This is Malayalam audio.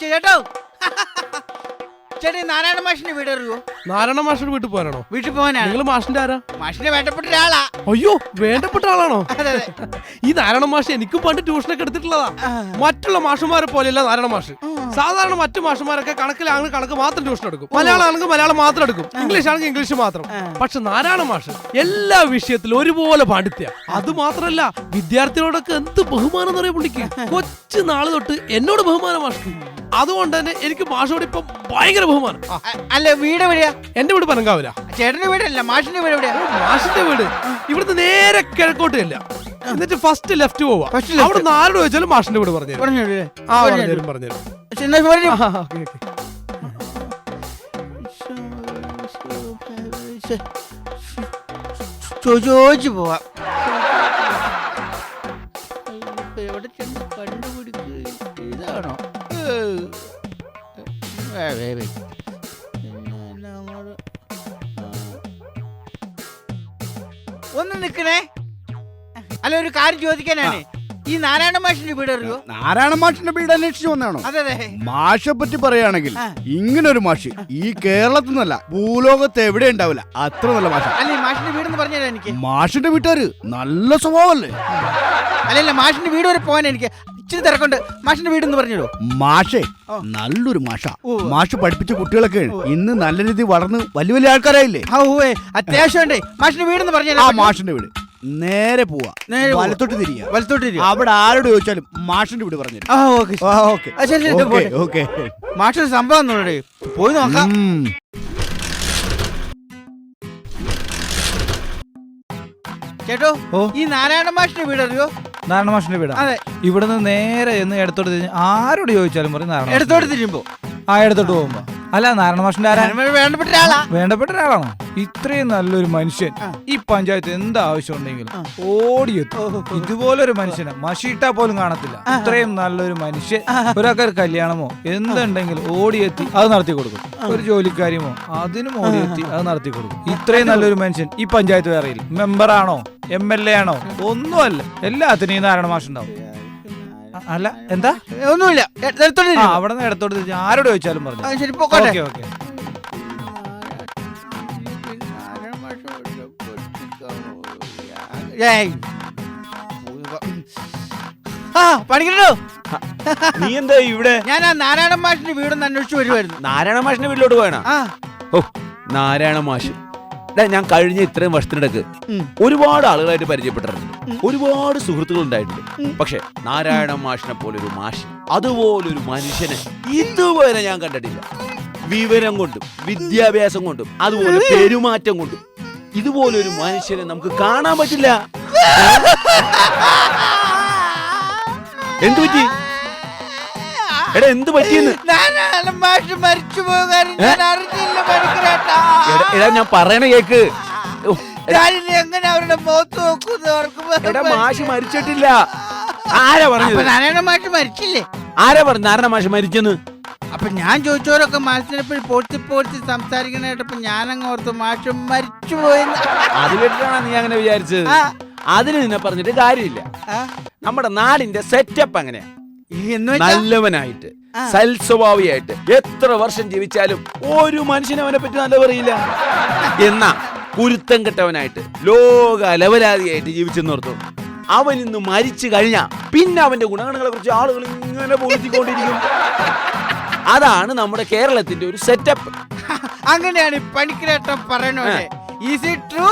ചേട്ടോ ചേട്ടാ നാരായണ മാഷിന്റെ വീട് അറിയോ? നാരായണ മാഷിന്റെ വീട്ടിൽ പോകാനാണോ? വീട്ടിൽ പോകാനാണ്. നിങ്ങൾ മാഷിന്റെ ആരാ? മാഷിന്റെ വേണ്ടപ്പെട്ട ഒരാളാ. അയ്യോ, വേണ്ടപ്പെട്ട ആളാണോ? അതെ. ഈ നാരായണ മാഷ് എനിക്കും പണ്ട് ട്യൂഷനൊക്കെ എടുത്തിട്ടുള്ളതാ. മറ്റുള്ള മാഷുമാരെ പോലെയല്ല നാരായണ മാഷ്. സാധാരണ മറ്റു മാഷുമാരൊക്കെ കണക്കിലാണെങ്കിൽ കണക്ക് മാത്രം ട്യൂഷൻ എടുക്കും, മലയാളം ആണെങ്കിൽ മലയാളം മാത്രം എടുക്കും, ഇംഗ്ലീഷ് ആണെങ്കിൽ ഇംഗ്ലീഷ് മാത്രം. പക്ഷെ നാരായണ മാഷ് എല്ലാ വിഷയത്തിലും ഒരുപോലെ പാണ്ഡിത്യ. അത് മാത്രല്ല, വിദ്യാർത്ഥികളോടൊക്കെ എന്ത് ബഹുമാനം എന്നറിയാം പുള്ളിക്ക്. കൊച്ചു നാള് തൊട്ട് എന്നോട് ബഹുമാനം മാഷ്ക്ക്. അതുകൊണ്ട് തന്നെ എനിക്ക് മാഷോട് ഇപ്പൊ ഭയങ്കര ബഹുമാനം. അല്ല, വീട് എവിടെയാ? എന്റെ വീട് പനങ്കാവില. ചേട്ടന്റെ വീടല്ല, മാഷിന്റെ വീട് എവിടെയാ? മാഷിന്റെ വീട് ഇവിടുന്ന് നേരെ കിഴക്കോട്ട് ഇല്ല, എന്നിട്ട് ഫസ്റ്റ് ലെഫ്റ്റ് പോവാ. അവിടെ ആരോട് ചോദിച്ചാലും മാഷിന്റെ വീട് പറഞ്ഞു ചോദിച്ചു പോവാ. എവിടെ ചെന്ന് കണ്ടുപിടിക്കുക? ഇതാണോ? ഒന്ന് നിക്കണേ. അല്ല, ഒരു കാര്യം ചോദിക്കാനാണ്. ഈ നാരായണ മാഷിന്റെ വീട് അറിയോ? നാരായണ മാഷിന്റെ വീട് അന്വേഷിച്ചു വന്നാണോ? അതെ. മാഷെ പറ്റി പറയുകയാണെങ്കിൽ ഇങ്ങനൊരു മാഷ് ഈ കേരളത്തിൽ നിന്നല്ല, ഭൂലോകത്ത് എവിടെ ഉണ്ടാവില്ല. അത്ര നല്ല മാഷ. അല്ല, ഈ മാഷിന്റെ വീടെന്ന് പറഞ്ഞാൽ എനിക്ക് മാഷിന്റെ വീട്ടുകാര് നല്ല സ്വഭാവമല്ലേ? അല്ലല്ല, മാഷിന്റെ വീട് വരെ പോകാൻ എനിക്ക് ഇച്ചിരി തിരക്കുണ്ട്. മാഷിന്റെ വീടെന്ന് പറഞ്ഞോ. മാഷേ നല്ലൊരു മാഷ. മാഷ് പഠിപ്പിച്ച കുട്ടികളൊക്കെ ഇന്ന് നല്ല രീതിയിൽ വളർന്ന് വലിയ വലിയ ആൾക്കാരായില്ലേ? അത്യാവശ്യം മാഷിന്റെ വീടെന്ന് പറഞ്ഞാൽ ആ മാഷിന്റെ വീട് നേരെ പോവാ, വലത്തോട്ട് തിരിയാ. അവിടെ ആരോട് ചോദിച്ചാലും മാഷിന്റെ വീട് പറഞ്ഞു. മാഷൊരു സംഭവം പോയി നോക്കാം. ചേട്ടോ, ഈ നാരായണ മാഷിന്റെ വീട് അറിയോ? നാരായണ മാഷിന്റെ വീടാ? അതെ. ഇവിടുന്ന് നേരെ എന്ന് ഇടത്തോട്ട് തിരിഞ്ഞ് ആരോട് ചോദിച്ചാലും പറയും നാരായണ. ഇടത്തോട്ട് തിരിയുമ്പോ? ആ, ഇടത്തോട്ട് പോകുമ്പോ. അല്ല, നാരായണ മാഷിന്റെ ആരാ? വേണ്ടപ്പെട്ട ഒരാളാ. വേണ്ടപ്പെട്ട ഒരാളാണോ? ഇത്രയും നല്ലൊരു മനുഷ്യൻ ഈ പഞ്ചായത്ത് എന്ത് ആവശ്യം ഉണ്ടെങ്കിലും ഓടിയെത്തും. ഇതുപോലൊരു മനുഷ്യനെ മഷിയിട്ടാ പോലും കാണത്തില്ല. ഇത്രയും നല്ലൊരു മനുഷ്യൻ. ഒരാൾക്ക് ഒരു കല്യാണമോ എന്തുണ്ടെങ്കിലും ഓടിയെത്തി അത് നടത്തി കൊടുക്കും. ഒരു ജോലിക്കാര്യമോ അതിനും ഓടിയെത്തി അത് നടത്തി കൊടുക്കും. ഇത്രയും നല്ലൊരു മനുഷ്യൻ ഈ പഞ്ചായത്ത് വേറെ ഇല്ല. മെമ്പറാണോ MLA ആണോ ഒന്നുമല്ല, എല്ലാത്തിനും ഈ നാരായണ മാഷുണ്ടാവും. അല്ല, എന്താ? ഒന്നുമില്ല. അവിടെ നിന്ന് ഇടത്തോട്ട് തിരിഞ്ഞ് ആരോട് ചോദിച്ചാലും പറഞ്ഞു. ഓക്കെ. പണിക്കട്ടോ, നീ എന്താ ഇവിടെ? ഞാൻ ആ നാരായണ മാഷിന്റെ വീടൊന്ന് അന്വേഷിച്ചു വരുമായിരുന്നു. നാരായണ മാഷിന്റെ വീട്ടിലോട്ട് പോയണ? ഓ, നാരായണ മാഷ് ഞാൻ കഴിഞ്ഞ ഇത്രയും വർഷത്തിനിടക്ക് ഒരുപാട് ആളുകളായിട്ട് പരിചയപ്പെട്ടിട്ടുണ്ട്, ഒരുപാട് സുഹൃത്തുക്കൾ ഉണ്ടായിട്ടുണ്ട്. പക്ഷെ നാരായണ മാഷിനെ പോലെ ഒരു മാഷ്, അതുപോലൊരു മനുഷ്യനെ ഇതുവരെ ഞാൻ കണ്ടിട്ടില്ല. വിവരം കൊണ്ടും വിദ്യാഭ്യാസം കൊണ്ടും അതുപോലെ പെരുമാറ്റം കൊണ്ടും ഇതുപോലൊരു മനുഷ്യനെ നമുക്ക് കാണാൻ പറ്റില്ല. എന്തു പറ്റി? എടാ, എന്ത് പറ്റിയെന്ന്? എടാ, ഞാൻ പറയണ കേക്ക്. എങ്ങനെ അവരുടെ മുഖത്ത് നോക്കുന്നു? എടാ, മാഷ് മരിച്ചിട്ടില്ല. ആരാ പറഞ്ഞത്? നാരായണ മാഷ് മരിച്ചില്ലേ? ആരാ പറഞ്ഞു നാരായണ മാഷ് മരിച്ചെന്ന്? അപ്പൊ ഞാൻ ചോദിച്ചവരൊക്കെ മാഷിനെപ്പോഴും പൊട്ടി സംസാരിക്കണേട്ടപ്പോ ഞാനങ്ങ് ഓർത്ത് മാഷ് മരിച്ചുപോയെന്ന്. അത് കേട്ടിട്ടാണ് നീ അങ്ങനെ വിചാരിച്ചത്? അതിന് നിന്നെ പറഞ്ഞിട്ട് കാര്യമില്ല. നമ്മുടെ നാടിന്റെ സെറ്റപ്പ് അങ്ങനെയാ. നല്ലവനായിട്ട് സൽസ്വഭാവിയായിട്ട് എത്ര വർഷം ജീവിച്ചാലും ഒരു മനുഷ്യനെ അവനെ പറ്റി നല്ല പറയില്ല. എന്നാ കുരുത്തം കെട്ടവനായിട്ട് ലോക അലവലാതിയായിട്ട് ജീവിച്ചെന്നോർത്തു അവൻ ഇന്ന് മരിച്ചു കഴിഞ്ഞാ പിന്നെ അവന്റെ ഗുണഗണങ്ങളെ കുറിച്ച് ആളുകൾ ഇങ്ങനെ ബോധിക്കൊണ്ടിരിക്കും. അതാണ് നമ്മുടെ കേരളത്തിന്റെ ഒരു സെറ്റപ്പ്. അങ്ങനെയാണ് പണിക്കരേട്ടൻ പറയണത്. Is it true?